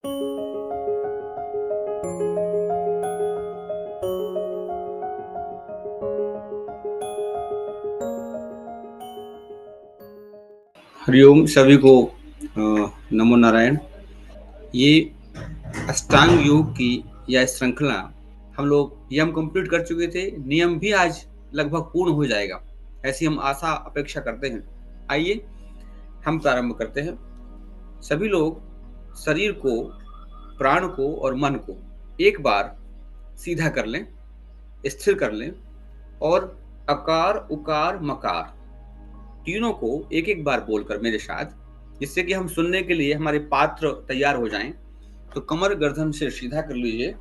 हरिओम सभी को। नमो नारायण। ये अष्टांग योग की यह श्रृंखला हम लोग यम कंप्लीट कर चुके थे। नियम भी आज लगभग पूर्ण हो जाएगा, ऐसी हम आशा अपेक्षा करते हैं। आइए हम प्रारंभ करते हैं। सभी लोग शरीर को, प्राण को और मन को एक बार सीधा कर लें, स्थिर कर लें और अकार उकार मकार तीनों को एक एक बार बोलकर मेरे साथ, जिससे कि हम सुनने के लिए हमारे पात्र तैयार हो जाएं। तो कमर गर्दन से सीधा कर लीजिए,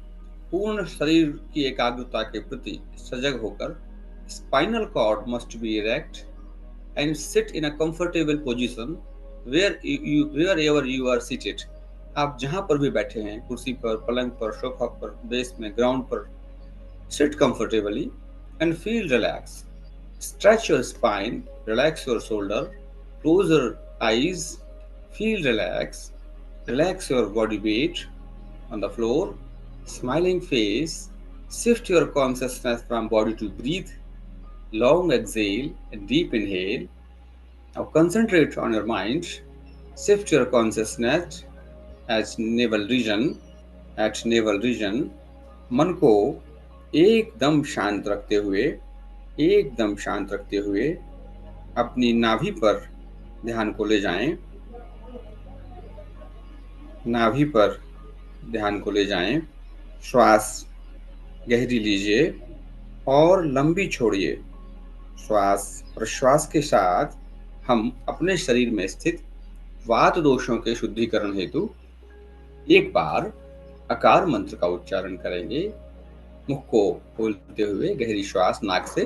पूर्ण शरीर की एकाग्रता के प्रति सजग होकर। Spinal cord must be erect and sit in a comfortable position wherever you are seated. आप जहां पर भी बैठे हैं, कुर्सी पर, पलंग पर, सोफा पर, बेस में, ग्राउंड पर, seat comfortably and feel relax. Stretch your spine, relax your shoulder, close your eyes, feel relaxed. Relax your body weight on the floor, smiling face. Shift your consciousness from body to breathe. Long exhale and deep inhale. Now concentrate on your mind. Shift your consciousness at navel region. At navel region, मन को एकदम शांत रखते हुए अपनी नाभि पर ध्यान को ले जाएं। नाभि पर ध्यान को ले जाएं। श्वास गहरी लीजिए और लंबी छोड़िए। श्वास प्रश्वास के साथ हम अपने शरीर में स्थित वात दोषों के शुद्धिकरण हेतु एक बार अकार मंत्र का उच्चारण करेंगे। मुख को खोलते हुए गहरी श्वास नाक से।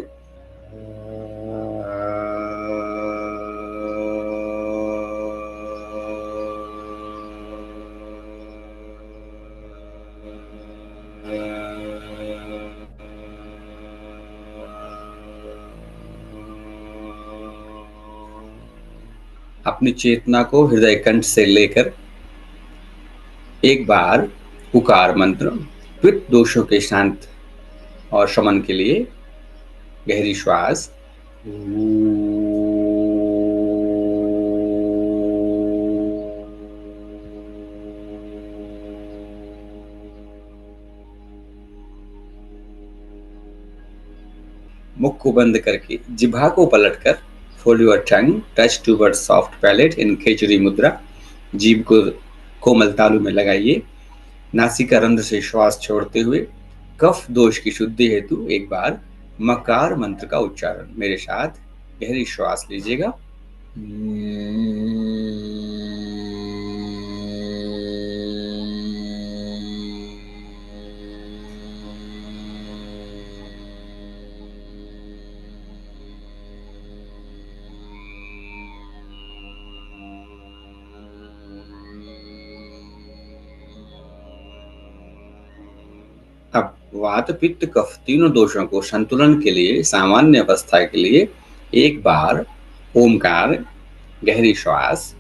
अपनी चेतना को हृदय कंठ से लेकर एक बार उकार मंत्र पित्त दोषों के शांत और शमन के लिए गहरी श्वास। मुख को बंद करके जिह्वा को पलटकर fold your tongue, touch towards soft palate in Khechari mudra. जीभ को कोमल तालु में लगाइए। नासिका रंध्र से श्वास छोड़ते हुए कफ दोष की शुद्धि हेतु एक बार मकार मंत्र का उच्चारण मेरे साथ। गहरी श्वास लीजिएगा। अब वात पित्त कफ तीनों दोषों को संतुलन के लिए, सामान्य अवस्था के लिए एक बार ओमकार गहरी श्वास।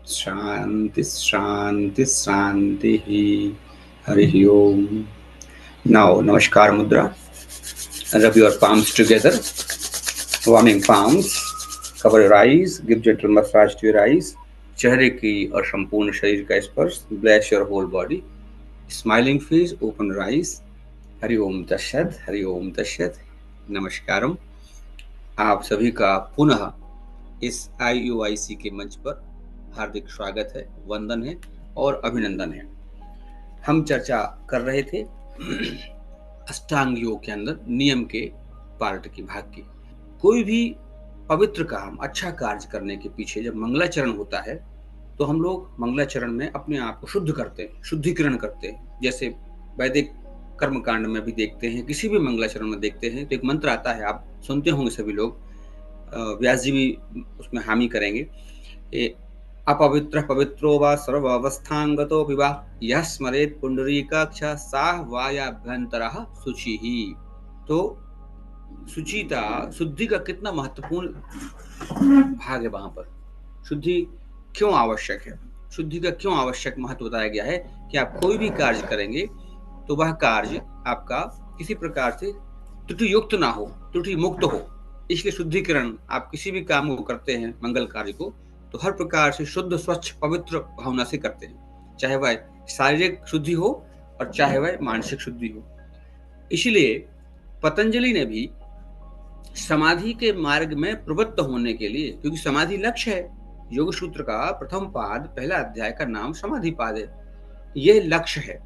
शांति शांति शांति ही। हरि ओम। नाउ नमस्कार मुद्रा। Rub your palms together. Warming palms. Cover your eyes. Give gentle massage to your eyes. चेहरे की और संपूर्ण शरीर का स्पर्श। Bless your whole body. Smiling face. Open your eyes. Hari ओम तस्सत्। हरि ओम तस्सत्। नमस्कारम। आप सभी का पुनः इस IUIC के मंच पर हार्दिक स्वागत है, वंदन है और अभिनंदन है। हम चर्चा कर रहे थे अष्टांग योग के अंदर नियम के पार्ट की, भाग की। कोई भी पवित्र काम, अच्छा कार्य करने के पीछे जब मंगलाचरण होता है तो हम लोग मंगलाचरण में अपने आप को शुद्ध करते हैं, शुद्धिकरण करते हैं। जैसे वैदिक कर्मकांड में भी देखते हैं, किसी भी मंगलाचरण में देखते हैं तो एक मंत्र आता है, आप सुनते होंगे सभी लोग, व्यास जी भी उसमें हामी करेंगे। अपवित्र पवित्रो वा सर्वावस्थांगतो विवा यः स्मरेत पुंडरीकाक्ष साह वायाभ्यंतरः शुचिः। तो शुचिता, शुद्धि का कितना महत्वपूर्ण भाग है वहां पर। शुद्धि क्यों आवश्यक है, शुद्धि का क्यों आवश्यक महत्व बताया गया है कि आप कोई भी कार्य करेंगे तो वह कार्य आपका किसी प्रकार से त्रुटि युक्त ना हो, त्रुटि मुक्त हो। इसलिए शुद्धिकरण, आप किसी भी काम को करते हैं, मंगल कार्य को, तो हर प्रकार से शुद्ध स्वच्छ पवित्र भावना से करते हैं, चाहे वह शारीरिक शुद्धि हो और चाहे वह मानसिक शुद्धि हो। इसलिए पतंजलि ने भी समाधि के मार्ग में प्रवृत्त होने के लिए, क्योंकि समाधि लक्ष्य है, योग सूत्र का प्रथम पाद पहला अध्याय का नाम समाधि पाद है, यह लक्ष्य है।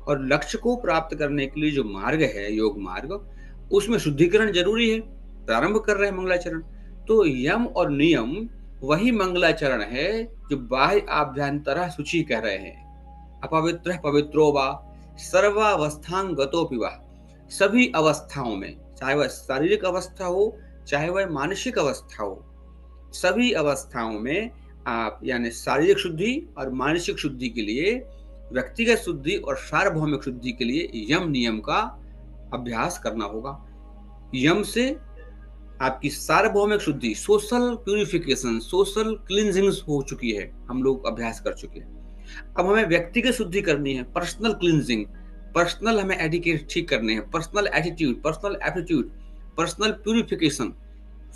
और लक्ष्य को प्राप्त करने के लिए जो मार्ग है, योग मार्ग, उसमें शुद्धिकरण जरूरी है। प्रारंभ कर रहे हैं मंगलाचरण, तो यम और नियम वही मंगलाचरण है जो बाह्य आभ्यंतरः शुचि कह रहे हैं। अपवित्र पवित्रो वा सर्वावस्थांगतोपि वा, सभी अवस्थाओं में, चाहे वह शारीरिक अवस्था हो चाहे वह मानसिक अवस्था हो, सभी अवस्थाओं में आप यानी शारीरिक शुद्धि और मानसिक शुद्धि के लिए, व्यक्तिगत शुद्धि और सार्वभौमिक शुद्धि के लिए यम नियम का अभ्यास करना होगा। यम से आपकी सार्वभौमिक शुद्धि, सोशल प्यूरिफिकेशन, सोशल क्लींजिंग हो चुकी है, हम लोग अभ्यास कर चुके हैं। अब हमें व्यक्तिगत शुद्धि करनी है, पर्सनल क्लींजिंग, पर्सनल हमें एडिकेट ठीक करने हैं, personal attitude, personal aptitude, personal purification,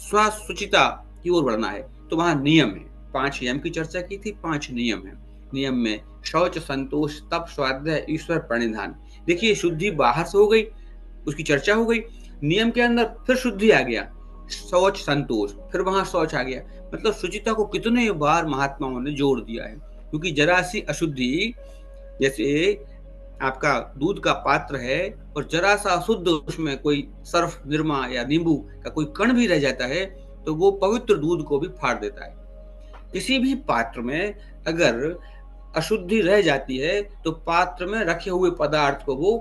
स्वशुचिता की ओर बढ़ना है। तो वहां नियम है, 5 यम की चर्चा की थी, 5 नियम है। नियम में शौच, संतोष, तप, स्वाध्याय, ईश्वर प्रणिधान। देखिए, शुद्धि बाहर से हो गई, उसकी चर्चा हो गई, नियम के अंदर फिर शुद्धि आ गया, शौच संतोष, फिर वहां शौच आ गया। मतलब शुचिता को कितने बार महात्माओं ने जोड़ दिया है, क्योंकि जरा सी अशुद्धि, जैसे आपका दूध का पात्र है और जरा सा अशुद्ध उसमें कोई सर्फ, निरमा या नींबू का कोई कण भी रह जाता है तो वो पवित्र दूध को भी फाड़ देता है। किसी भी पात्र में अगर अशुद्धि रह जाती है तो पात्र में रखे हुए पदार्थ को वो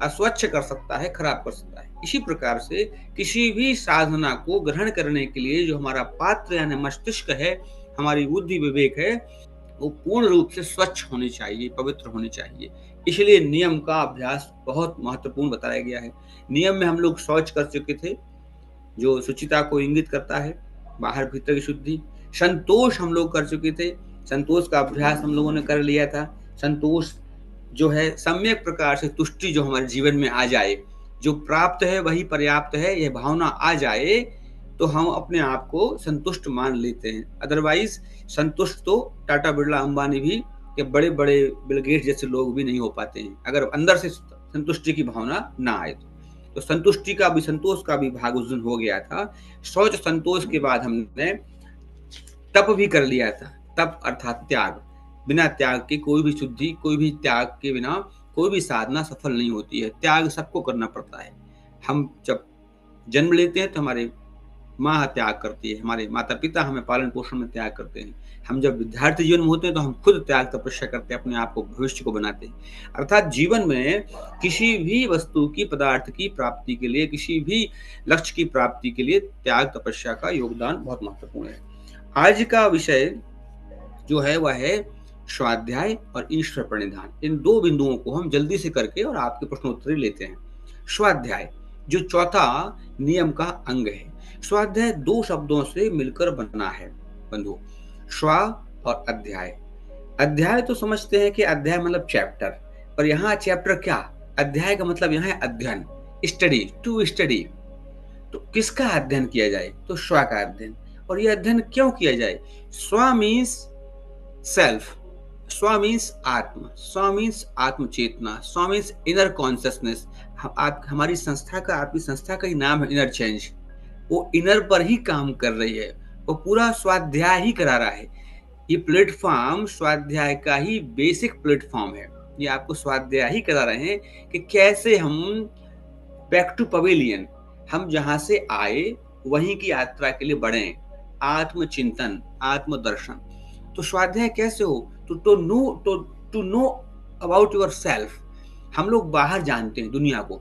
अस्वच्छ कर सकता है, खराब कर सकता है। इसी प्रकार से किसी भी साधना को ग्रहण करने के लिए जो हमारा पात्र यानी मस्तिष्क है, हमारी बुद्धि विवेक है, वो पूर्ण रूप से स्वच्छ होनी चाहिए, पवित्र होनी चाहिए। इसलिए नियम का अभ्यास बहुत महत्वपूर्ण बताया गया है। नियम में हम लोग शौच कर चुके थे, जो शुचिता को इंगित करता है, बाहर भीतर की शुद्धि। संतोष हम लोग कर चुके थे, संतोष का अभ्यास हम लोगों ने कर लिया था। संतोष जो है सम्यक प्रकार से तुष्टि जो हमारे जीवन में आ जाए, जो प्राप्त है वही पर्याप्त है, यह भावना आ जाए तो हम अपने आप को संतुष्ट मान लेते हैं। अदरवाइज संतुष्ट तो टाटा, बिरला, अंबानी भी, के बड़े बड़े बिल गेट्स जैसे लोग भी नहीं हो पाते हैं, अगर अंदर से संतुष्टि की भावना ना आए तो संतुष्टि का भी, संतोष का भी भाग उस दिन हो गया था। शौच संतोष के बाद हमने तप भी कर लिया था। तप अर्थात त्याग, बिना त्याग के कोई भी शुद्धि, कोई भी त्याग के बिना कोई भी साधना सफल नहीं होती है। त्याग सबको करना पड़ता है। हम जब जन्म लेते हैं तो हमारे माँ त्याग करती है, हमारे माता पिता हमें पालन पोषण में त्याग करते हैं। हम जब विद्यार्थी जीवन में होते हैं तो हम खुद त्याग तपस्या करते हैं, अपने आप को, भविष्य को बनाते हैं। अर्थात जीवन में किसी भी वस्तु की, पदार्थ की प्राप्ति के लिए, किसी भी लक्ष्य की प्राप्ति के लिए त्याग तपस्या का योगदान बहुत महत्वपूर्ण है। आज का विषय जो है वह है स्वाध्याय और ईश्वर प्रणिधान। इन 2 बिंदुओं को हम जल्दी से करके और आपके प्रश्नोत्तरी लेते हैं। स्वाध्याय जो चौथा नियम का अंग है। स्वाध्याय 2 शब्दों से मिलकर बना है बंधु, स्वा और अध्याय। अध्याय तो समझते हैं कि अध्याय मतलब चैप्टर, पर यहाँ चैप्टर क्या, अध्याय का मतलब यहाँ है अध्ययन, स्टडी, टू स्टडी। तो किसका अध्ययन किया जाए, तो स्वा का अध्ययन। और यह अध्ययन क्यों किया जाए? स्वा मीन्स सेल्फ, स्वा मीन्स आत्म, स्वा मीन्स आत्म चेतना, स्वा मीन्स इनर कॉन्शियसनेस। हमारी संस्था का, आपकी संस्था का ही नाम है इनर चेंज। वो इनर पर ही काम कर रही है, वो पूरा स्वाध्याय ही करा रहा है। ये प्लेटफॉर्म स्वाध्याय का ही बेसिक प्लेटफॉर्म है। ये आपको स्वाध्याय ही करा रहे हैं कि कैसे हम बैक टू पवेलियन, हम जहां से आए वहीं की यात्रा के लिए बढ़े। आत्मचिंतन, आत्मदर्शन। तो स्वाध्याय कैसे हो? To know about yourself. हम लोग बाहर जानते हैं दुनिया को,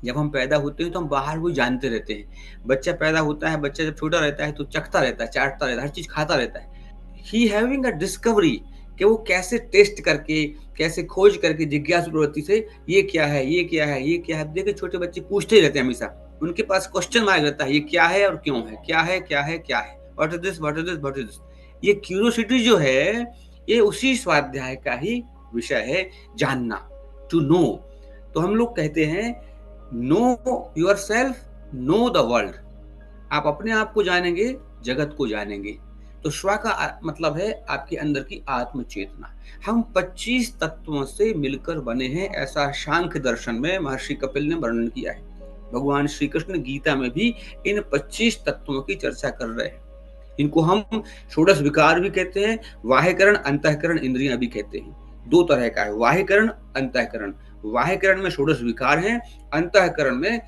जब हम पैदा होते हैं तो हम बाहर को जानते रहते हैं। बच्चा पैदा होता है, बच्चा जब छोटा रहता है तो चखता रहता है, चाटता रहता है, हर चीज़ खाता रहता है। ही हैविंग अ डिस्कवरी कि वो कैसे टेस्ट करके, कैसे खोज करके जिज्ञासु प्रवृत्ति से ये क्या है, ये क्या है, ये क्या है? देखिए छोटे बच्चे पूछते ही रहते हैं हमेशा। उनके पास क्वेश्चन मार्क रहता है, ये क्या है और क्यों है? क्या है, क्या है, क्या है? What is this, what is this, what is this? ये क्यूरियोसिटी जो है, ये उसी स्वाध्याय का ही विषय है, जानना, टू नो। तो हम लोग कहते हैं no yourself, know the world. आप अपने आप को जानेंगे, जगत को जानेंगे। तो स्व का मतलब है आपके अंदर की आत्म चेतना। हम 25 तत्वों से मिलकर बने हैं, ऐसा सांख्य दर्शन में महर्षि कपिल ने वर्णन किया है। भगवान श्री कृष्ण गीता में भी इन 25 तत्वों की चर्चा कर रहे हैं। इनको हम षोडश विकार भी कहते हैं, बाह्यकरण, अंतःकरण, इंद्रियां भी कहते हैं। दो तरह का है, बाह्यकरण, अंतःकरण। बाह्यकरण में षोडश विकार हैं, अंतःकरण में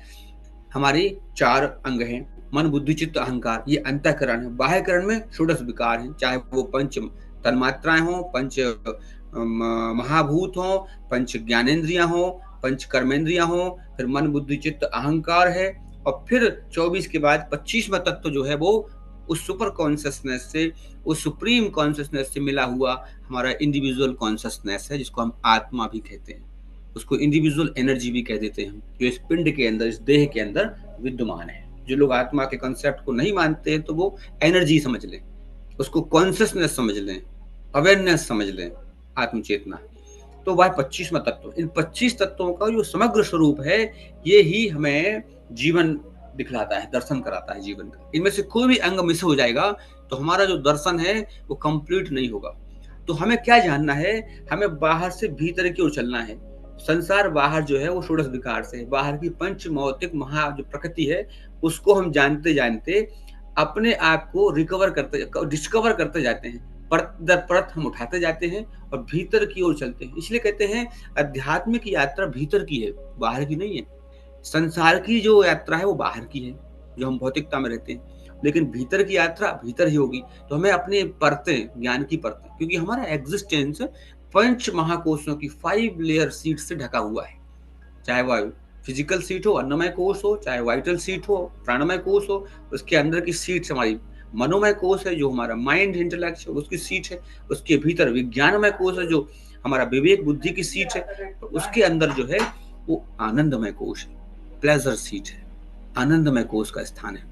हमारी 4 अंग हैं, मन, बुद्धि, चित्त, अहंकार, ये अंतःकरण है। बाह्यकरण में षोडश विकार हैं, चाहे वो पंच तन्मात्राएं हों, पंच महाभूत हों, पंच ज्ञानेन्द्रियां हों, पंच कर्मेंद्रियां हों, फिर मन, बुद्धि, चित्त, अहंकार है। और फिर 24 के बाद 25वां तत्व जो है वो उस सुपर कॉन्शियसनेस से, उस सुप्रीम कॉन्शियसनेस से मिला हुआ हमारा इंडिविजुअल कॉन्शियसनेस है, जिसको हम आत्मा भी कहते हैं। उसको इंडिविजुअल एनर्जी भी कह देते हैं, जो इस पिंड के अंदर, इस देह के अंदर विद्यमान है। जो लोग आत्मा के कॉन्सेप्ट को नहीं मानते हैं तो वो एनर्जी समझ लें, उसको कॉन्शियसनेस समझ लें, अवेयरनेस समझ लें, आत्मचेतना। तो वह 25वां तत्व, इन 25 तत्वों का जो समग्र स्वरूप है, ये ही हमें जीवन दिखलाता है, दर्शन कराता है जीवन का। इनमें से कोई भी अंग मिस हो जाएगा तो हमारा जो दर्शन है वो कंप्लीट नहीं होगा। तो हमें क्या जानना है? हमें बाहर से भीतर की ओर चलना है। संसार बाहर जो है वो षोडश विकार से है, बाहर की पंच भौतिक महा जो प्रकृति है उसको हम जानते जानते अपने आप को डिस्कवर करते जाते हैं, परत दर परत हम उठाते जाते हैं और भीतर की ओर चलते हैं। इसलिए कहते हैं आध्यात्मिक यात्रा भीतर की है, बाहर की नहीं है। संसार की जो यात्रा है वो बाहर की है, जो हम भौतिकता में रहते हैं, लेकिन भीतर की यात्रा भीतर ही होगी। तो हमें अपने परतें, ज्ञान की परतें, क्योंकि हमारा एग्जिस्टेंस पंच महाकोशों की 5 लेयर सीट से ढका हुआ है। चाहे वह फिजिकल सीट हो, अन्नमय कोश हो, चाहे वाइटल सीट हो, प्राणमय कोश हो, उसके अंदर की सीट हमारी मनोमय कोश है, जो हमारा माइंड इंटेलेक्ट है उसकी सीट है। उसके भीतर विज्ञानमय कोश है, जो हमारा विवेक बुद्धि की सीट है। उसके अंदर जो है वो आनंदमय कोश है, प्लेजर सीट है, आनंदमय कोश का स्थान है।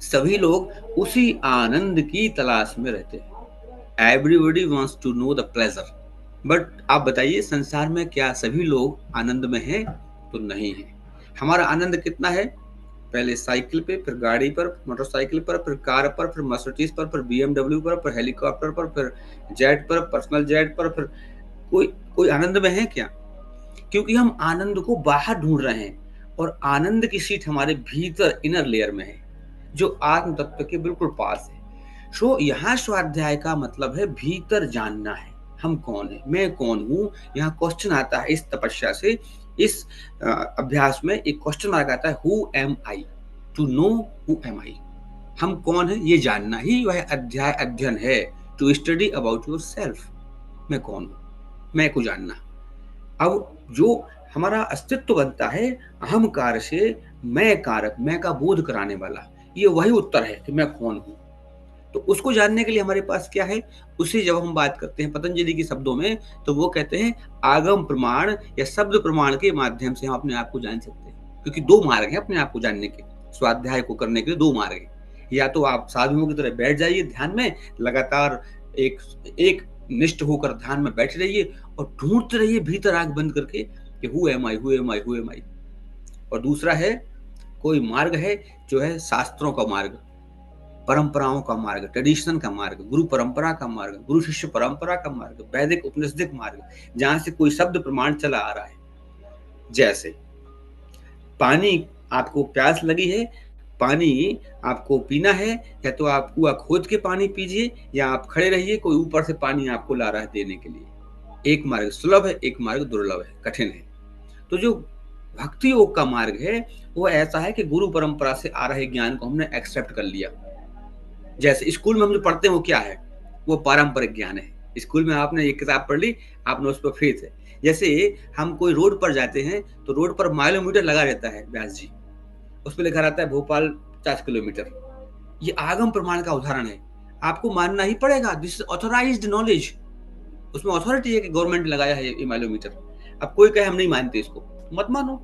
सभी लोग उसी आनंद की तलाश में रहते हैं। Everybody wants to know the pleasure. But आप बताइए, संसार में क्या सभी लोग आनंद में हैं? तो नहीं है। हमारा आनंद कितना है? पहले साइकिल पे, फिर गाड़ी पर, मोटरसाइकिल पर, फिर कार पर, फिर मर्सिडीज पर, फिर BMW पर, फिर हेलीकॉप्टर पर, फिर जेट पर, पर्सनल जेट पर। फिर कोई कोई आनंद में है क्या? क्योंकि हम आनंद को बाहर ढूंढ रहे हैं और आनंद की सीट हमारे भीतर इनर लेयर में है, जो आत्म तत्व के बिल्कुल पास है। सो यहाँ स्वाध्याय का मतलब है भीतर जानना है, हम कौन है, मैं कौन हूँ। यहाँ क्वेश्चन आता है इस तपस्या से, इस अभ्यास में एक क्वेश्चन मार्क आता है, who am I, to know who am I. हम कौन है ये जानना ही वह अध्याय अध्ययन है, to study about yourself. मैं कौन हूँ, मैं को जानना। अब जो हमारा अस्तित्व बनता है अहंकार से, मैं कारक, मैं का बोध कराने वाला, ये वही उत्तर है कि मैं कौन हूँ। तो उसको जानने के लिए हमारे पास क्या है? उसी जब हम बात करते हैं पतंजलि के शब्दों में, तो वो कहते हैं आगम प्रमाण या शब्द प्रमाण के माध्यम से हम अपने आप को जान सकते हैं। क्योंकि 2 मार्ग हैं अपने आप को जानने के, स्वाध्याय को करने के लिए 2 मार्ग हैं। या तो आप साधुओं की तरह बैठ जाइए ध्यान में, लगातार एक एक निष्ठ होकर ध्यान में बैठे रहिए और ढूंढते रहिए भीतर आंख बंद करके कि who am I, who am I, who am I. और दूसरा है, कोई मार्ग है जो है शास्त्रों का मार्ग, परंपराओं का मार्ग, ट्रेडिशन का मार्ग, गुरु परंपरा का मार्ग, गुरु शिष्य परंपरा का मार्ग, वैदिक उपनिषदिक मार्ग, जहां से कोई शब्द प्रमाण चला आ रहा है। जैसे पानी, आपको प्यास लगी है, पानी आपको पीना है, या तो आप कुआं खोद के पानी पीजिए या आप खड़े रहिए, कोई ऊपर से पानी आपको ला रहा है देने के लिए। एक मार्ग सुलभ है, एक मार्ग दुर्लभ है, कठिन है। तो जो भक्ति योग का मार्ग है वो ऐसा है कि गुरु परंपरा से आ रहे ज्ञान को हमने एक्सेप्ट कर लिया। जैसे स्कूल में हम जो पढ़ते हैं वो क्या है? वो पारंपरिक ज्ञान है। स्कूल में आपने एक किताब पढ़ ली, आपने उस पर फेथ है। जैसे हम कोई रोड पर जाते हैं तो रोड पर माइलोमीटर लगा रहता है व्यास जी, उसमें लिखा रहता है भोपाल 50 किलोमीटर। ये आगम प्रमाण का उदाहरण है, आपको मानना ही पड़ेगा, दिस इज ऑथोराइज्ड नॉलेज। उसमें अथॉरिटी है कि गवर्नमेंट लगाया है ये माइलोमीटर। अब कोई कहे हम नहीं मानते इसको, मत मानो,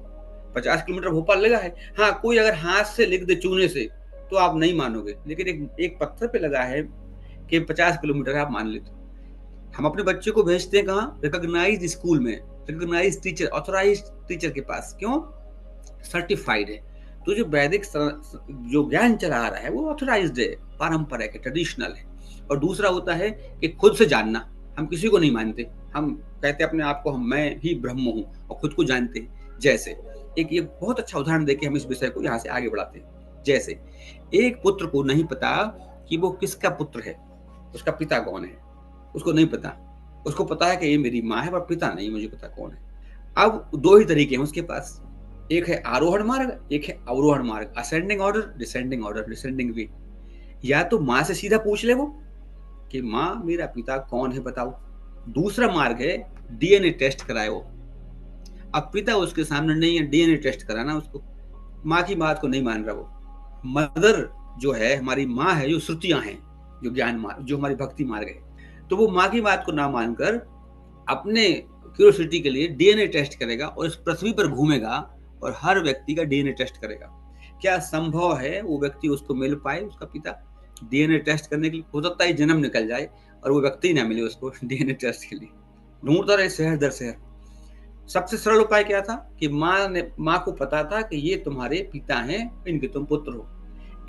50 किलोमीटर भोपाल लगा है। हाँ, कोई अगर हाथ से लिख दे चूने से तो आप नहीं मानोगे, लेकिन एक पत्थर पे लगा है कि 50 किलोमीटर है, आप मान लेते हो। हम अपने बच्चे को भेजते हैं कहाँ? रिकॉग्नाइज्ड स्कूल में, रिकॉग्नाइज्ड टीचर, ऑथोराइज्ड टीचर के पास। क्यों? सर्टिफाइड है। तो जो वैदिक जो ज्ञान चला आ रहा है वो ऑथोराइज्ड है, पारंपरिक है, ट्रेडिशनल है। और दूसरा होता है कि खुद से जानना। हम किसी को नहीं मानते, हम कहते अपने आप को मैं ही ब्रह्म हूँ और खुद को जानते हैं। जैसे एक ये बहुत अच्छा उदाहरण देके हम इस विषय को यहाँ से आगे बढ़ाते हैं। जैसे एक पुत्र को नहीं पता कि वो किसका पुत्र है, उसका पिता कौन है, उसको नहीं पता। उसको पता है कि ये मेरी माँ है, पर पिता नहीं मुझे पता कौन है। अब दो ही तरीके हैं उसके पास, एक है आरोहण मार्ग, एक है अवरोहण मार्ग, असेंडिंग ऑर्डर, डिसेंडिंग वे। या तो माँ से सीधा पूछ ले वो कि माँ मेरा पिता कौन है बताओ। दूसरा मार्ग है डीएनए टेस्ट कराए वो। अब पिता उसके सामने नहीं है, डीएनए टेस्ट कराना उसको। माँ की बात को नहीं मान रहा वो। मदर जो है, हमारी माँ है, जो श्रुतियां हैं, जो ज्ञान मार्ग, जो हमारी भक्ति मार्ग है, तो वो माँ की बात को ना मानकर अपने क्यूरियोसिटी के लिए डीएनए टेस्ट करेगा और इस पृथ्वी पर घूमेगा और हर व्यक्ति का डीएनए टेस्ट करेगा। क्या संभव है वो व्यक्ति उसको मिल पाए, उसका पिता? डीएनए टेस्ट करने के लिए हो सकता है जन्म निकल जाए और वो व्यक्ति ना मिले उसको डीएनए टेस्ट के लिए। ढूंढता रहे शहर दर शहर। सबसे सरल उपाय क्या था कि माँ को पता था कि ये तुम्हारे पिता हैं, इनके तुम पुत्र हो।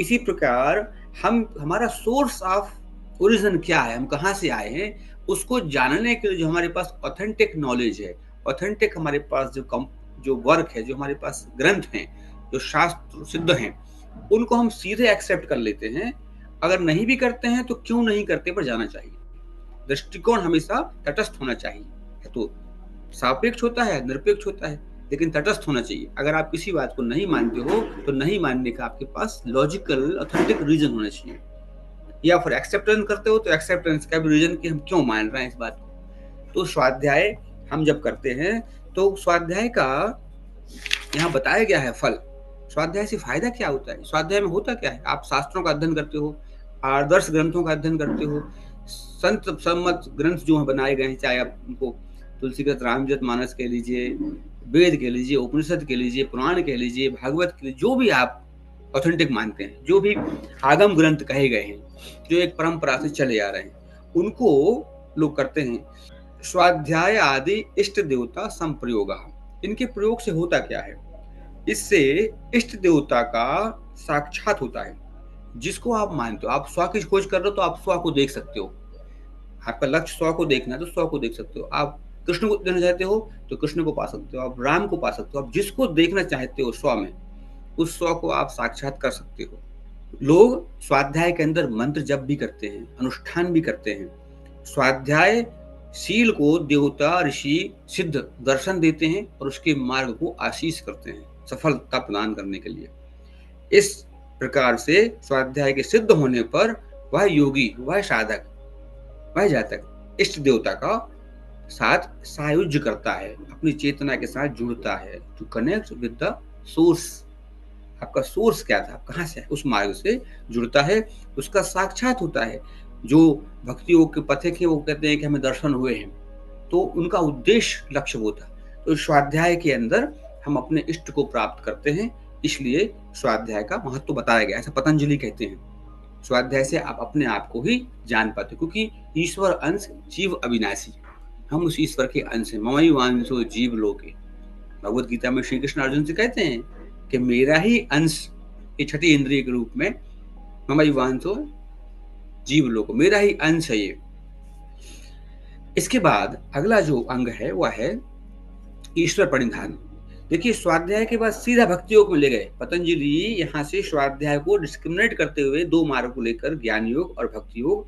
इसी प्रकार हमारा सोर्स ऑफ ओरिजिन क्या है, हम कहाँ से आए हैं, उसको जानने के लिए जो हमारे पास ऑथेंटिक नॉलेज है, ऑथेंटिक हमारे पास जो वर्क है, जो हमारे पास ग्रंथ हैं, जो शास्त्र सिद्ध हैं, उनको हम सीधे एक्सेप्ट कर लेते हैं। अगर नहीं भी करते हैं तो क्यों नहीं करते पर जाना चाहिए। दृष्टिकोण हमेशा तटस्थ होना चाहिए। तो सापेक्ष होता है, निरपेक्ष होता है, लेकिन तटस्थ होना चाहिए। अगर आप किसी बात को नहीं मानते हो तो नहीं मानने का आपके पास लॉजिकल ऑथेंटिक रीजन होना चाहिए। या फिर एक्सेप्टेंस करते हो तो एक्सेप्टेंस का भी रीजन कि हम क्यों मान रहे हैं इस बात को। तो स्वाध्याय हम जब करते हैं तो स्वाध्याय का यहाँ बताया गया है फल। स्वाध्याय से फायदा क्या होता है, स्वाध्याय में होता क्या है? आप शास्त्रों का अध्ययन करते हो, आदर्श ग्रंथों का अध्ययन करते हो, संत सम्मत ग्रंथ जो बनाए गए हैं, चाहे आप उनको तुलसीकृत रामचरितमानस कह लीजिए, वेद कह लीजिए, उपनिषद कह लीजिए, पुराण कह लीजिए, भागवत कह लीजिए, जो भी आप ऑथेंटिक मानते हैं, जो भी आगम ग्रंथ कहे गए हैं, जो एक परंपरा से चले आ रहे हैं, उनको लोग करते हैं। स्वाध्याय आदि इष्ट देवता संप्रयोग। इनके प्रयोग से होता क्या है? इससे इष्ट देवता का साक्षात होता है। जिसको आप मानते हो, आप स्व की खोज कर रहे हो तो आप स्व को देख सकते हो। आपका लक्ष्य स्व को देखना है तो स्व को देख सकते हो। आप कृष्ण को देना चाहते हो तो कृष्ण को पा सकते हो, आप राम को पा सकते हो। आप जिसको देखना चाहते हो स्व में, उस स्व को आप साक्षात कर सकते हो। लोग स्वाध्याय के अंदर मंत्र जप भी करते हैं, अनुष्ठान भी करते हैं। स्वाध्याय शील को देवता, ऋषि, सिद्ध दर्शन देते हैं और उसके मार्ग को आशीष करते हैं, सफलता प्रदान करने के लिए। इस प्रकार से स्वाध्याय के सिद्ध होने पर वह योगी, वह साधक, वह जातक इष्ट देवता का साथ सायुज्य करता है, अपनी चेतना के साथ जुड़ता है, to connect with the source. आपका सोर्स क्या था, कहाँ से, उस मार्ग से जुड़ता है, उसका साक्षात होता है। जो भक्ति योग के पथिक है वो कहते हैं कि हमें दर्शन हुए हैं, तो उनका उद्देश्य, लक्ष्य वो था। तो स्वाध्याय के अंदर हम अपने इष्ट को प्राप्त करते हैं, इसलिए स्वाध्याय का महत्व बताया गया, ऐसा पतंजलि कहते हैं। स्वाध्याय से आप अपने आप को ही जान पाते, क्योंकि ईश्वर अंश जीव अविनाशी, हम उस ईश्वर के अंश हैं। ममई वांसो जीव लोके, भगवत गीता में श्री कृष्ण अर्जुन से कहते हैं कि मेरा ही अंश, ये छठी इंद्रिय के रूप में, ममई वांसो जीव लोको, मेरा ही अंश है ये। इसके बाद अगला जो अंग है वह है ईश्वर प्रणिधान। देखिए, स्वाध्याय के बाद सीधा भक्ति योग में ले गए पतंजलि। यहाँ से स्वाध्याय को डिस्क्रिमिनेट करते हुए दो मार्ग को लेकर, ज्ञान योग और भक्ति योग,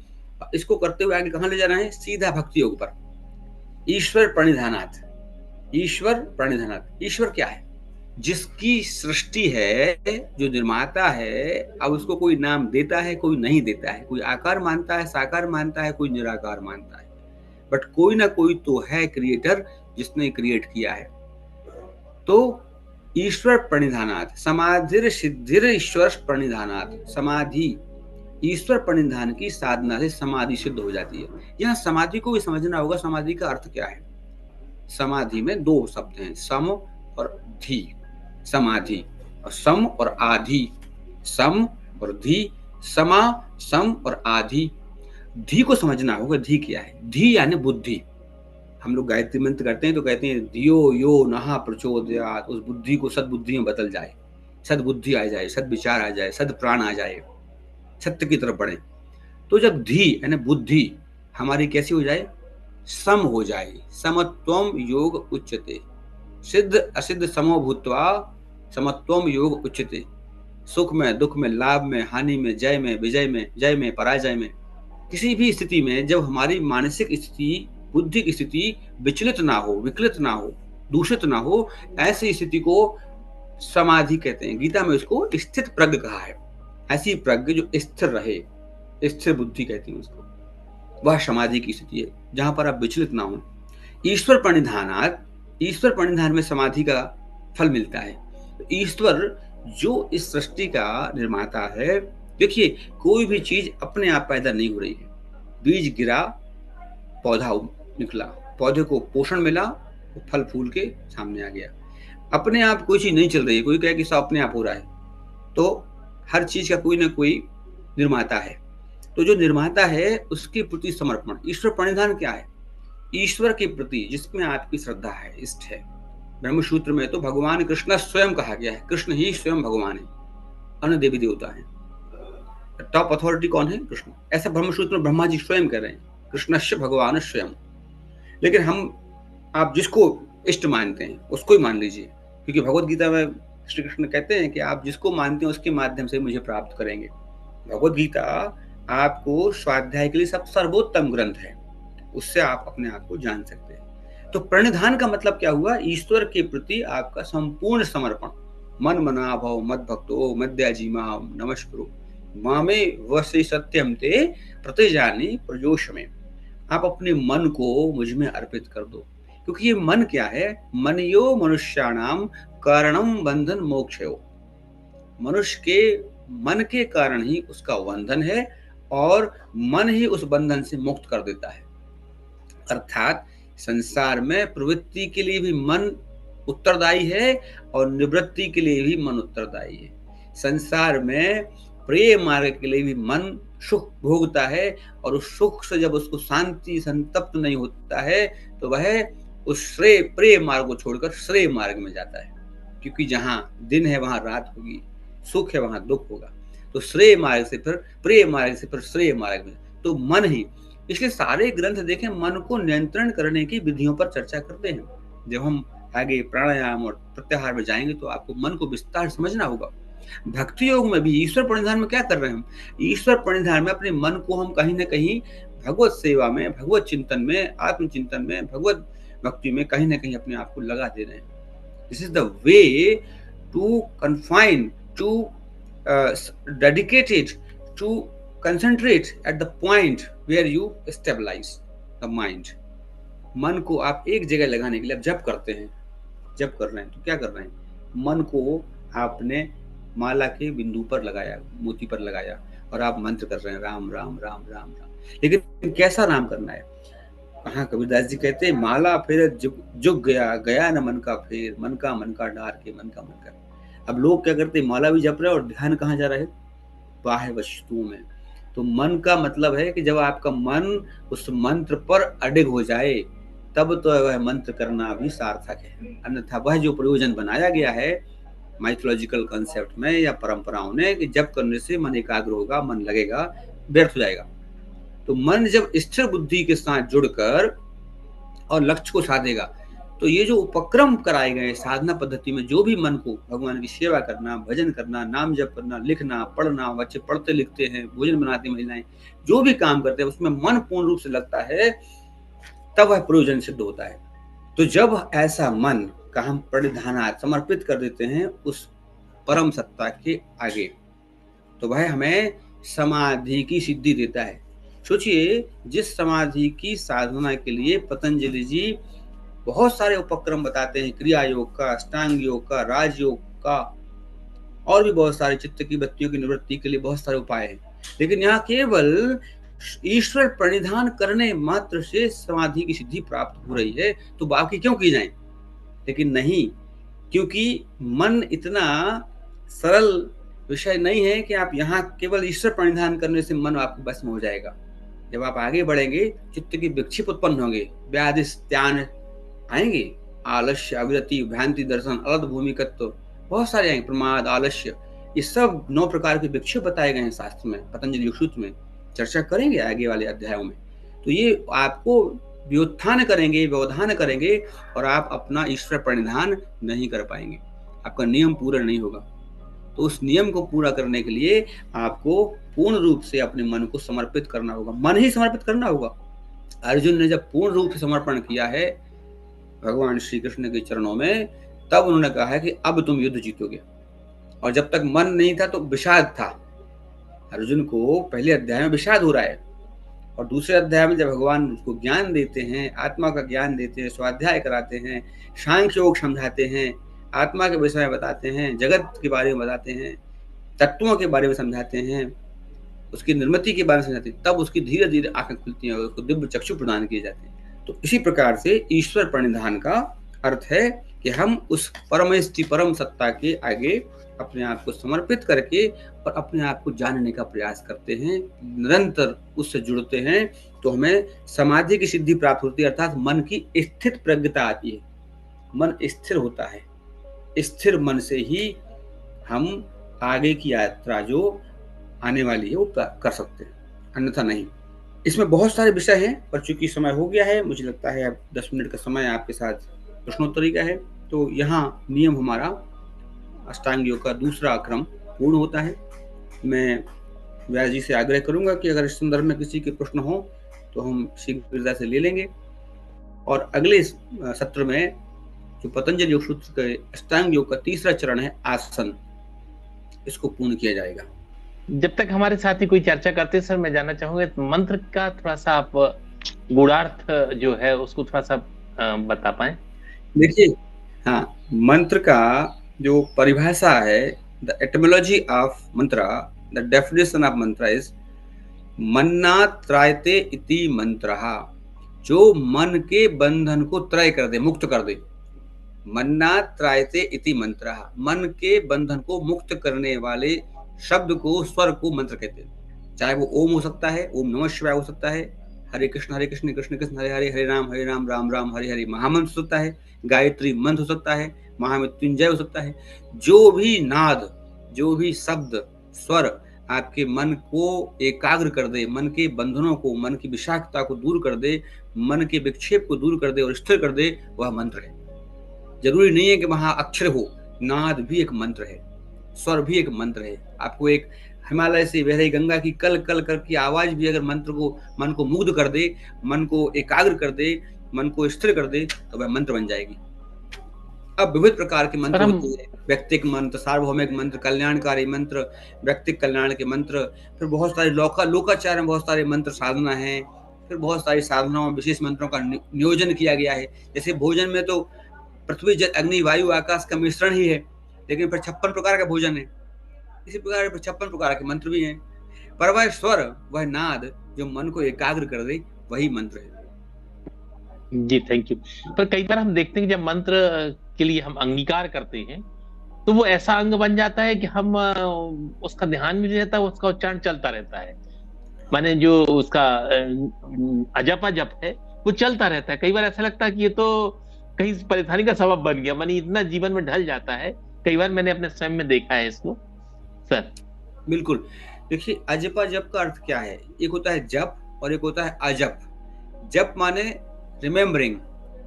इसको करते हुए आगे कहाँ ले जा रहे हैं? सीधा भक्ति योग पर। ईश्वर प्रणिधानात्, ईश्वर प्रणिधानात्, ईश्वर क्या है? जिसकी सृष्टि है, जो निर्माता है। अब उसको कोई नाम देता है, कोई नहीं देता है, कोई आकार मानता है, साकार मानता है, कोई निराकार मानता है, बट कोई ना कोई तो है क्रिएटर जिसने क्रिएट किया है। तो ईश्वर प्रणिधानात् समाधिर सिद्धिर ईश्वर प्रणिधानात्, समाधि ईश्वर प्रणिधान की साधना से समाधि सिद्ध हो जाती है। यहाँ समाधि को भी समझना होगा, समाधि का अर्थ क्या है। समाधि में दो शब्द हैं, सम और धी। समाधि और सम और आधि, सम और धी, समा, सम और आधि। धी को समझना होगा, धी क्या है। धी यानी बुद्धि। हम लोग गायत्री मंत्र करते हैं तो कहते हैं धियो यो नहा प्रचोदयात्, उस बुद्धि को सद्बुद्धि में बदल जाए, सद्बुद्धि आ जाए, सद्विचार आ जाए, सद प्राण आ जाए, सत्य की तरफ बढ़े। तो जब धी यानी बुद्धि हमारी कैसी हो जाए, सम हो जाए, समत्वम योग उच्यते, सिद्ध असिद्ध समो भूत्वा समत्वम योग उच्यते। सुख में, दुख में, लाभ में, हानि में, जय में, विजय में, जय में, पराजय में, किसी भी स्थिति में जब हमारी मानसिक स्थिति, बुद्धि की स्थिति विचलित ना हो, विकलित ना हो, दूषित ना हो, ऐसी स्थिति को समाधि कहते हैं। गीता में उसको स्थित प्रज्ञ कहा है। ऐसी प्रज्ञ जो स्थिर रहे, स्थिर बुद्धि कहती है उसको, वह समाधि की स्थिति है जहां पर आप विचलित ना हो। ईश्वर प्रणिधानात्, ईश्वर प्रणिधान में समाधि का फल मिलता है। ईश्वर जो इस सृष्टि का निर्माता है, देखिए कोई भी चीज अपने आप पैदा नहीं हो रही है। बीज गिरा, पौधा निकला, पौधे को पोषण मिला, फल फूल के सामने आ गया। अपने आप कोई चीज नहीं चल रही है। कोई कहे कि सब अपने आप हो रहा है, तो हर चीज का कोई ना कोई निर्माता है। तो जो निर्माता है उसके प्रति समर्पण, ईश्वर प्रणिधान क्या है। ईश्वर के प्रति जिसमें आपकी श्रद्धा है, इष्ट है। ब्रह्मसूत्र में तो भगवान कृष्ण स्वयं कहा गया है, कृष्ण ही स्वयं भगवान है, अन्य देवी देवता है। टॉप अथॉरिटी कौन है, कृष्ण। ऐसा ब्रह्मसूत्र में ब्रह्मा जी स्वयं कह रहे हैं, कृष्णस्य भगवान स्वयं। लेकिन आप जिसको इष्ट मानते हैं उसको ही मान लीजिए, क्योंकि भगवत गीता में श्री कृष्ण कहते हैं कि आप जिसको मानते हैं उसके माध्यम से मुझे प्राप्त करेंगे। भगवत गीता आपको स्वाध्याय के लिए सब सर्वोत्तम ग्रंथ है, उससे आप अपने आप को जान सकते हैं। तो प्रणिधान का मतलब क्या हुआ, ईश्वर के प्रति आपका संपूर्ण समर्पण। मन मना भव मद भक्तो मद्याजीमा नमस्कुरु मामे वसे सत्यम ते प्रतिजानी प्रजोष में। आप अपने मन को मुझ में अर्पित कर दो, क्योंकि ये मन क्या है, मनयो मनुष्याणाम कारणम बंधन मोक्षयो। मनुष्य के मन के कारण ही उसका बंधन है और मन ही उस बंधन से मुक्त कर देता है। अर्थात संसार में प्रवृत्ति के लिए भी मन उत्तरदायी है और निवृत्ति के लिए भी मन उत्तरदायी है। संसार में प्रिय मार्ग के लिए भी मन सुख भोगता है और उस सुख से जब उसको शांति संतप्त नहीं होता है तो वह उस श्रेय प्रिय मार्ग को छोड़कर श्रेय मार्ग में जाता है, क्योंकि जहां दिन है वहां रात होगी, सुख है वहां दुख होगा। तो श्रेय मार्ग से फिर प्रिय मार्ग से फिर श्रेय मार्ग में, तो मन ही। इसलिए सारे ग्रंथ देखें मन को नियंत्रण करने की विधियों पर चर्चा करते हैं। जब हम आगे प्राणायाम और प्रत्याहार में जाएंगे तो आपको मन को विस्तार समझना होगा। भक्ति योग में भी ईश्वर प्रणिधान में क्या कर रहे हैं हम, ईश्वर प्रणिधान में अपने मन को हम कहीं ना कहीं भगवत सेवा में, भगवत चिंतन में, आत्मचिंतन में, भगवत भक्ति में कहीं ना कहीं अपने आप को लगा दे रहे हैं। This is the way to confine, to dedicated, to concentrate at the point where you stabilize the mind। मन को आप एक जगह लगाने के लिए आप जप करते हैं, जप कर रहे हैं तो क्या कर रहे हैं, मन को आपने माला के बिंदु पर लगाया, मोती पर लगाया और आप मंत्र कर रहे हैं राम राम राम राम राम। लेकिन कैसा राम करना है, हाँ कबीरदास जी कहते हैं माला फेर जुग गया, गया न मन का फेर, मन का डार के मन का। अब लोग क्या करते हैं, माला भी जप रहे हैं और ध्यान कहाँ जा रहा है, बाह्य वस्तुओं में। तो मन का मतलब है कि जब आपका मन उस मंत्र पर अडिग हो जाए तब तो वह मंत्र करना भी सार्थक है। अन्यथा वह जो प्रयोजन बनाया गया है माइथोलॉजिकल कॉन्सेप्ट में या परंपराओं ने कि जप करने से मन एकाग्र होगा, मन लगेगा, व्यर्थ हो जाएगा। तो मन जब स्थिर बुद्धि के साथ जुड़कर और लक्ष्य को साधेगा तो ये जो उपक्रम कराए गए साधना पद्धति में, जो भी मन को भगवान की सेवा करना, भजन करना, नाम जप करना, लिखना, पढ़ना, बच्चे पढ़ते लिखते हैं, भोजन बनाती महिलाएं, जो भी काम करते हैं उसमें मन पूर्ण रूप से लगता है, तब वह प्रयोजन सिद्ध होता है। तो जब ऐसा मन का हम प्रणिधानात् समर्पित कर देते हैं उस परम सत्ता के आगे, तो वह हमें समाधि की सिद्धि देता है। सोचिए, जिस समाधि की साधना के लिए पतंजलि जी बहुत सारे उपक्रम बताते हैं, क्रिया योग का, अष्टांग योग का, राजयोग का, और भी बहुत सारे, चित्त की बत्तियों की निवृत्ति के लिए बहुत सारे उपाय हैं। लेकिन यहाँ केवल ईश्वर प्रणिधान करने मात्र से समाधि की सिद्धि प्राप्त हो रही है, तो बाकी क्यों की जाए? लेकिन नहीं, क्योंकि मन इतना सरल विषय नहीं है कि आप यहाँ केवल ईश्वर प्रणिधान करने से मन आपको बस में हो जाएगा। जब आप आगे बढ़ेंगे, चित्त की विक्षेप उत्पन्न होंगे, व्याधि त्यान आएंगे, आलस्य, अविरति, भ्रांति दर्शन, अलग भूमिकत्व, बहुत सारे आएंगे, प्रमाद, आलस्य, ये सब 9 प्रकार के विक्षेप बताए गए हैं शास्त्र में, पतंजलि सूत्र में, चर्चा करेंगे आगे वाले अध्यायों में। तो ये आपको व्युत्थान करेंगे, व्यवधान करेंगे, और आप अपना ईश्वर प्रणिधान नहीं कर पाएंगे, आपका नियम पूरा नहीं होगा। तो उस नियम को पूरा करने के लिए आपको पूर्ण रूप से अपने मन को समर्पित करना होगा, मन ही समर्पित करना होगा। अर्जुन ने जब पूर्ण रूप से समर्पण किया है भगवान श्री कृष्ण के चरणों में, तब उन्होंने कहा है कि अब तुम युद्ध जीतोगे। और जब तक मन नहीं था तो विषाद था। अर्जुन को पहले अध्याय में विषाद हो रहा है, और दूसरे अध्याय में जब भगवान उसको ज्ञान देते हैं, आत्मा का ज्ञान देते हैं, स्वाध्याय कराते हैं, सांख्य योग समझाते हैं, आत्मा के विषय में बताते हैं, जगत के बारे में बताते हैं, तत्वों के बारे में समझाते हैं, उसकी निर्मिति के बारे में समझाते हैं, तब उसकी धीरे धीरे आंखें खुलती हैं और उसको दिव्य चक्षु प्रदान किए जाते हैं। तो इसी प्रकार से ईश्वर प्रणिधान का अर्थ है कि हम उस परम सत्ता के आगे अपने आप को समर्पित करके और अपने आप को जानने का प्रयास करते हैं, निरंतर उससे जुड़ते हैं, तो हमें समाधि की सिद्धि प्राप्त होती है, अर्थात मन की स्थित प्रज्ञता आती है, मन स्थिर होता है। स्थिर मन से ही हम आगे की यात्रा जो आने वाली है वो कर सकते हैं, अन्यथा नहीं। इसमें बहुत सारे विषय हैं, पर चूंकि समय हो गया है, मुझे लगता है अब 10 मिनट का समय आपके साथ प्रश्नोत्तरी का है, तो यहाँ नियम हमारा अष्टांग योग का दूसरा क्रम पूर्ण होता है। मैं व्यास जी से आग्रह करूंगा कि अगर इस संदर्भ में किसी के प्रश्न हो तो हम शीघ्रता से ले लेंगे, और अगले सत्र में जो पतंजलि योग सूत्र के अष्टांग योग का तीसरा चरण है आसन, इसको पूर्ण किया जाएगा। जब तक हमारे साथी कोई चर्चा करते हैं सर, मैं जानना चाहूंगा मंत्र का थोड़ा सा आप गूढ़ार्थ जो है उसको थोड़ा सा बता पाए। देखिए, हाँ, मंत्र का जो परिभाषा है, the etymology of mantra, the definition of mantra is मन्ना त्रायते इति मंत्रः, जो मन के बंधन को त्रय कर दे, मुक्त कर दे। मन्ना त्रायते इति मंत्रः, मन के बंधन को मुक्त करने वाले शब्द को, स्वर को मंत्र कहते हैं। चाहे वो ओम हो सकता है, ओम नमः शिवाय हो सकता है, हरे कृष्ण कृष्ण कृष्ण हरे हरे, हरे राम राम राम हरे हरे महामंत्र हो सकता है, गायत्री मंत्र हो सकता है, महामृत्युंजय हो सकता है। जो भी नाद, जो भी शब्द, स्वर आपके मन को एकाग्र कर दे, मन के बंधनों को, मन की विषाक्तता को दूर कर दे, मन के विक्षेप को दूर कर दे और स्थिर कर दे, वह मंत्र है। जरूरी नहीं है कि वहां अक्षर हो, नाद भी एक मंत्र है, स्वर भी एक मंत्र है। आपको एक हिमालय से बह रही गंगा की कल कल कर की आवाज भी अगर मंत्र को, मन को मुग्ध कर दे, मन को एकाग्र कर दे, मन को स्थिर कर दे, तो वह मंत्र बन जाएगी। अब विविध प्रकार के मंत्र होते हैं, व्यक्तिक मंत्र, सार्वभौमिक मंत्र, कल्याणकारी मंत्र, व्यक्तिक कल्याण के मंत्र, फिर बहुत सारे लोकाचार में बहुत सारे मंत्र साधना है, फिर बहुत सारी साधनाओं में विशेष मंत्रों का नियोजन किया गया है। जैसे भोजन में तो पृथ्वी जल अग्नि वायु आकाश का मिश्रण ही है, लेकिन फिर 56 प्रकार का भोजन है, इसी प्रकार 56 प्रकार के मंत्र भी हैं। पर वह स्वर, वह नाद जो मन को एकाग्र कर दे, वही मंत्र है। जी, थैंक यू। पर कई बार हम देखते हैं कि जब मंत्र के लिए हम अंगीकार करते हैं तो वो ऐसा अंग बन जाता है कि हम उसका ध्यान भी रहता है, उसका उच्चारण चलता रहता है, माने जो उसका अजपा जप है वो चलता रहता है। कई बार ऐसा लगता है कि ये तो कहीं परेशानी का सबब बन गया, माने इतना जीवन में ढल जाता है। कई बार मैंने अपने स्वयं में देखा है इसको सर। बिल्कुल, देखिए अजपा जप का अर्थ क्या है? एक होता है जप और एक होता है अजप। जप माने रिमेम्बरिंग,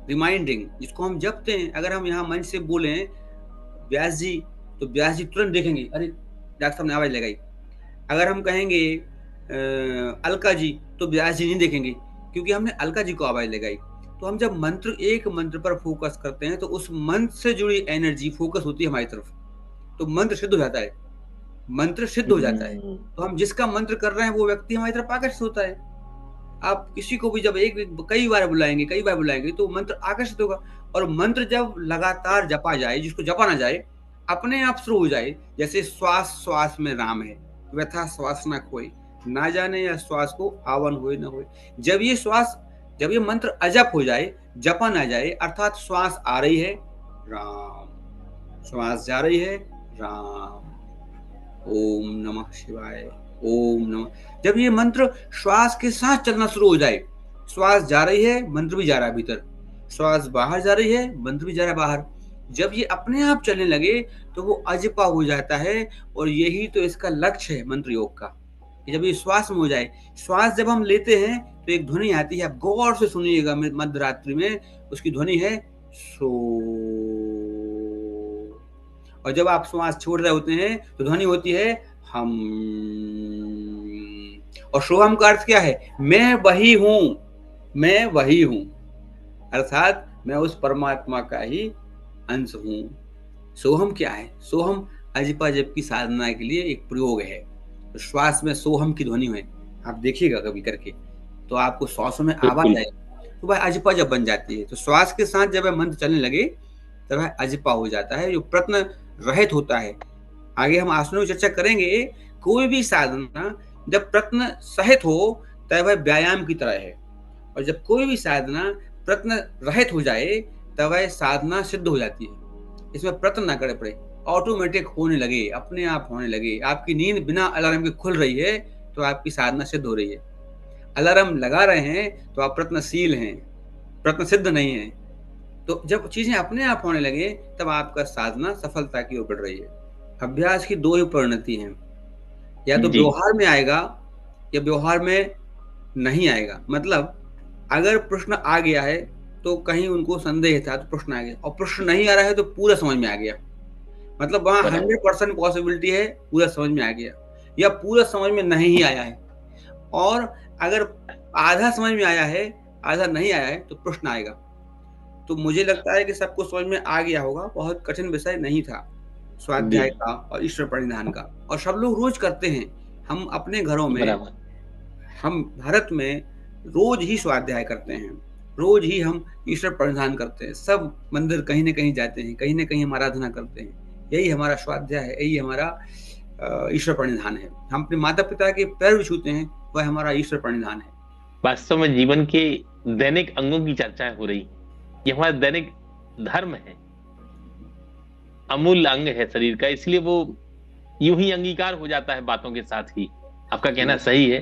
रिमाइंडिंग, जिसको हम जपते हैं। अगर हम यहाँ मंच से बोले व्यास जी, तो व्यास जी तुरंत देखेंगे, अरे डॉक्टर साहब ने आवाज लगाई। अगर हम कहेंगे अलका जी, तो व्यास जी नहीं देखेंगे, क्योंकि हमने अलका जी को आवाज लगाई। तो हम जब एक मंत्र पर फोकस करते हैं तो उस मंत्र से जुड़ी एनर्जी फोकस होती है हमारी तरफ, तो मंत्र सिद्ध हो जाता है, मंत्र सिद्ध हो जाता है। तो हम जिसका मंत्र कर रहे हैं वो व्यक्ति हमारी तरफ आकर्षित होता है। आप किसी को भी जब कई बार बुलाएंगे तो मंत्र आकर्षित होगा। और मंत्र जब लगातार जपा जाए, जिसको जपा ना जाए, अपने आप शुरू हो जाए। जैसे श्वास श्वास में राम है, व्यथा श्वास न खोए, ना जाने या श्वास को आवन होए न होए। जब ये मंत्र अजप हो जाए, जपा ना जाए, अर्थात श्वास आ रही है राम, श्वास जा रही है राम, ओम नमः शिवाय, ओम नमः। जब ये मंत्र श्वास के साथ चलना शुरू हो जाए, श्वास जा रही है, मंत्र भी जा रहा है भीतर, श्वास बाहर जा रही है, मंत्र भी जा रहा है बाहर। जब ये अपने आप चलने लगे तो वो अजपा हो जाता है। और यही तो इसका लक्ष्य है मंत्र योग का, कि जब ये श्वास में हो जाए। श्वास जब हम लेते हैं तो एक ध्वनि आती है, आप गौर से सुनिएगा, मध्य रात्रि में उसकी ध्वनि है सो। और जब आप श्वास छोड़ रहे होते हैं तो ध्वनि होती है हम। और सोहम का अर्थ क्या है? मैं वही हूं, मैं वही हूं, अर्थात मैं उस परमात्मा का ही अंश हूं। सोहम क्या है? सोहम अजपा जप की साधना के लिए एक प्रयोग है। तो श्वास में सोहम की ध्वनि है, आप देखिएगा कभी करके, तो आपको श्वासों में आवाज आएगी, तो वह अजपा जब बन जाती है। तो श्वास के साथ जब मंत्र चलने लगे तब वह अजपा हो जाता है, जो प्रत्न रहित होता है। आगे हम आसनों की चर्चा करेंगे। कोई भी साधना जब प्रत्न सहित हो तब वह व्यायाम की तरह है, और जब कोई भी साधना प्रत्न रहित हो जाए तब वह साधना सिद्ध हो जाती है। इसमें प्रत्न ना करे पड़े, ऑटोमेटिक होने लगे, अपने आप होने लगे। आपकी नींद बिना अलार्म के खुल रही है तो आपकी साधना सिद्ध हो रही है। अलार्म लगा रहे हैं तो आप प्रत्नशील हैं, प्रत्न सिद्ध नहीं है। तो जब चीजें अपने आप होने लगे तब आपका साधना सफलता की ओर बढ़ रही है। अभ्यास की दो ही परिणति हैं, या तो व्यवहार में आएगा या व्यवहार में नहीं आएगा। मतलब अगर प्रश्न आ गया है तो कहीं उनको संदेह था तो प्रश्न आ गया, और प्रश्न नहीं आ रहा है तो पूरा समझ में आ गया। मतलब वहां 100% पॉसिबिलिटी है पूरा समझ में आ गया, या पूरा समझ में नहीं ही आया है। और अगर आधा समझ में आया है, आधा नहीं आया है, तो प्रश्न आएगा। तो मुझे लगता है कि सबको समझ में आ गया होगा। बहुत कठिन विषय नहीं था स्वाध्याय का और ईश्वर प्रणिधान का, और सब लोग रोज करते हैं। हम अपने घरों में, हम भारत में रोज ही स्वाध्याय करते हैं, रोज ही हम ईश्वर प्रणिधान करते हैं। सब मंदिर कहीं ना कहीं जाते हैं, कहीं ना कहीं हम आराधना करते हैं। यही हमारा स्वाध्याय है, यही हमारा ईश्वर प्रणिधान है। हम अपने माता पिता के पैर भी छूते हैं, वह हमारा ईश्वर प्रणिधान है। वास्तव में जीवन के दैनिक अंगों की चर्चा हो रही, ये हमारा दैनिक धर्म है, अमूल्य अंग है शरीर का, इसलिए वो यूं ही अंगीकार हो जाता है बातों के साथ ही। आपका कहना सही है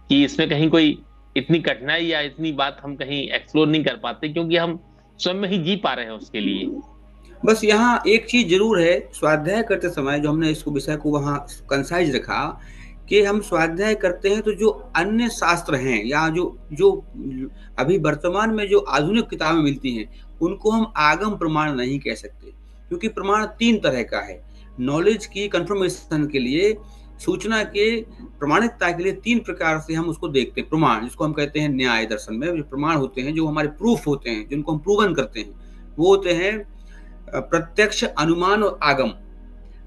कि इसमें कहीं कोई इतनी कठिनाई या इतनी बात हम कहीं एक्सप्लोर नहीं कर पाते, क्योंकि हम स्वयं में ही जी पा रहे हैं उसके लिए। बस यहाँ एक चीज जरूर है, स्वाध्याय करते समय जो हमने इसको विषय को वहाँ कंसाइज रखा कि हम स्वाध्याय करते हैं तो जो अन्य शास्त्र हैं या जो अभी वर्तमान में जो आधुनिक किताबें मिलती हैं उनको हम आगम प्रमाण नहीं कह सकते, क्योंकि प्रमाण 3 तरह का है। नॉलेज की कंफर्मेशन के लिए, सूचना के प्रमाणिकता के लिए 3 प्रकार से हम उसको देखते हैं। प्रमाण, जिसको हम कहते हैं न्याय दर्शन में जो प्रमाण होते हैं, जो हमारे प्रूफ होते हैं, जिनको हम प्रूवन करते हैं, वो होते हैं प्रत्यक्ष, अनुमान और आगम।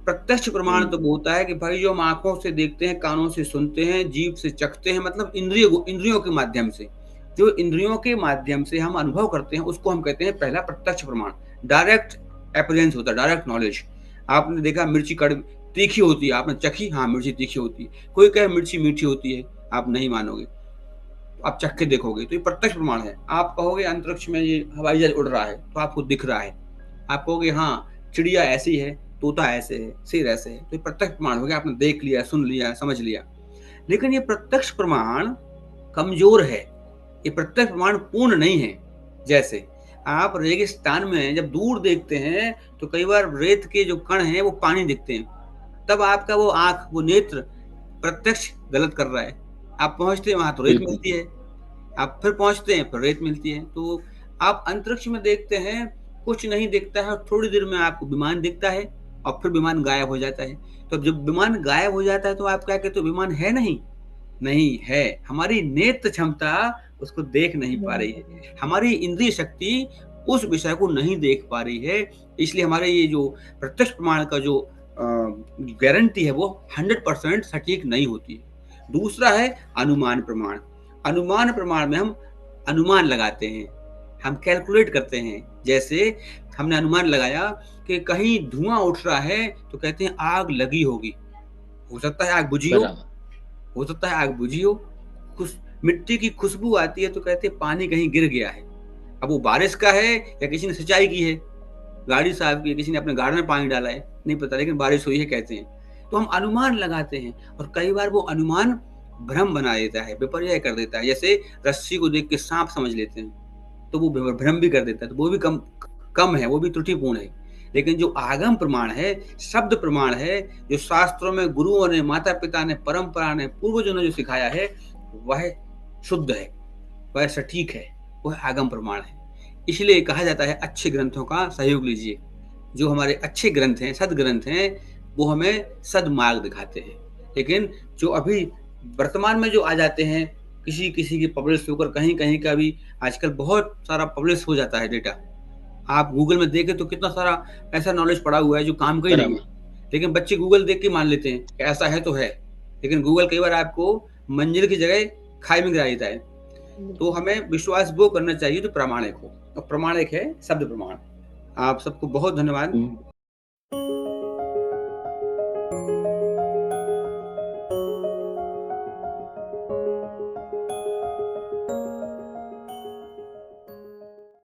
प्रत्यक्ष प्रमाण तो होता है कि भाई जो हम आंखों से देखते हैं, कानों से सुनते हैं, जीभ से चखते हैं, मतलब इंद्रियों के माध्यम से, जो इंद्रियों के माध्यम से हम अनुभव करते हैं, उसको हम कहते हैं पहला प्रत्यक्ष प्रमाण। डायरेक्ट अपीयरेंस होता है, डायरेक्ट नॉलेज। आपने देखा मिर्ची कड़वी तीखी होती है, आपने चखी, हाँ मिर्ची तीखी होती है। कोई कहे मिर्ची मीठी होती है, आप नहीं मानोगे, आप चख के देखोगे, तो ये प्रत्यक्ष प्रमाण है। आप कहोगे अंतरिक्ष में ये हवाई जहाज उड़ रहा है, तो आपको दिख रहा है। आप कहोगे हाँ चिड़िया ऐसी है, तोता ऐसे है, शेर ऐसे है, तो ये प्रत्यक्ष प्रमाण हो गया, आपने देख लिया, सुन लिया, समझ लिया। लेकिन ये प्रत्यक्ष प्रमाण कमजोर है, ये प्रत्यक्ष प्रमाण पूर्ण नहीं है। जैसे आप रेगिस्तान में जब दूर देखते हैं तो कई बार रेत के जो कण हैं वो पानी दिखते हैं, तब आपका वो आंख, वो नेत्र प्रत्यक्ष गलत कर रहा है। आप पहुंचते हैं वहां तो रेत मिलती है, आप फिर पहुंचते हैं फिर रेत मिलती है। तो आप अंतरिक्ष में देखते हैं कुछ नहीं दिखता है, और थोड़ी देर में आपको विमान दिखता है और फिर विमान गायब हो जाता है। तो जब विमान गायब हो जाता है तो आप क्या कहते हो, विमान है नहीं है। हमारी नेत्र क्षमता उसको देख नहीं पा रही है, हमारी इंद्रिय शक्ति उस विषय को नहीं देख पा रही है। इसलिए हमारे ये जो प्रत्यक्ष प्रमाण का जो गारंटी है वो 100% सटीक नहीं होती है। दूसरा है अनुमान प्रमाण। अनुमान प्रमाण में हम अनुमान लगाते हैं, हम कैलकुलेट करते हैं। जैसे हमने अनुमान लगाया कि कहीं धुआं उठ रहा है तो कहते हैं आग लगी होगी, हो सकता है आग बुझी हो सकता है आग बुझी हो। मिट्टी की खुशबू आती है तो कहते हैं पानी कहीं गिर गया है। अब वो बारिश का है या किसी ने सिंचाई की है, गाड़ी साहब की, किसी ने अपने गार्डन में पानी डाला है, नहीं पता, लेकिन बारिश हुई है कहते हैं। तो हम अनुमान लगाते हैं और कई बार वो अनुमान भ्रम बना देता है, विपर्य कर देता है। जैसे रस्सी को देख के सांप समझ लेते हैं तो वो भ्रम भी कर देता है, तो वो भी कम है, वो भी त्रुटिपूर्ण है। लेकिन जो आगम प्रमाण है, शब्द प्रमाण है, जो शास्त्रों में गुरुओं ने, माता पिता ने, परंपरा ने, पूर्वजों ने जो सिखाया है, वह शुद्ध है, वह सटीक है, वह आगम प्रमाण है। इसलिए कहा जाता है अच्छे ग्रंथों का सहयोग लीजिए। जो हमारे अच्छे ग्रंथ हैं, सदग्रंथ हैं, वो हमें सदमार्ग दिखाते हैं। लेकिन जो अभी वर्तमान में जो आ जाते हैं, किसी किसी की पब्लिश होकर कहीं कहीं का भी आजकल बहुत सारा पब्लिश हो जाता है डेटा। आप गूगल में देखें तो कितना सारा ऐसा नॉलेज पड़ा हुआ है जो काम का ही नहीं है, लेकिन बच्चे गूगल देख के मान लेते हैं कि ऐसा है तो है। लेकिन गूगल कई बार आपको मंजिल की जगह खाई में गिरा देता है। तो हमें विश्वास वो करना चाहिए जो प्रामाणिक हो, और प्रामाणिक है शब्द प्रमाण। आप सबको बहुत धन्यवाद।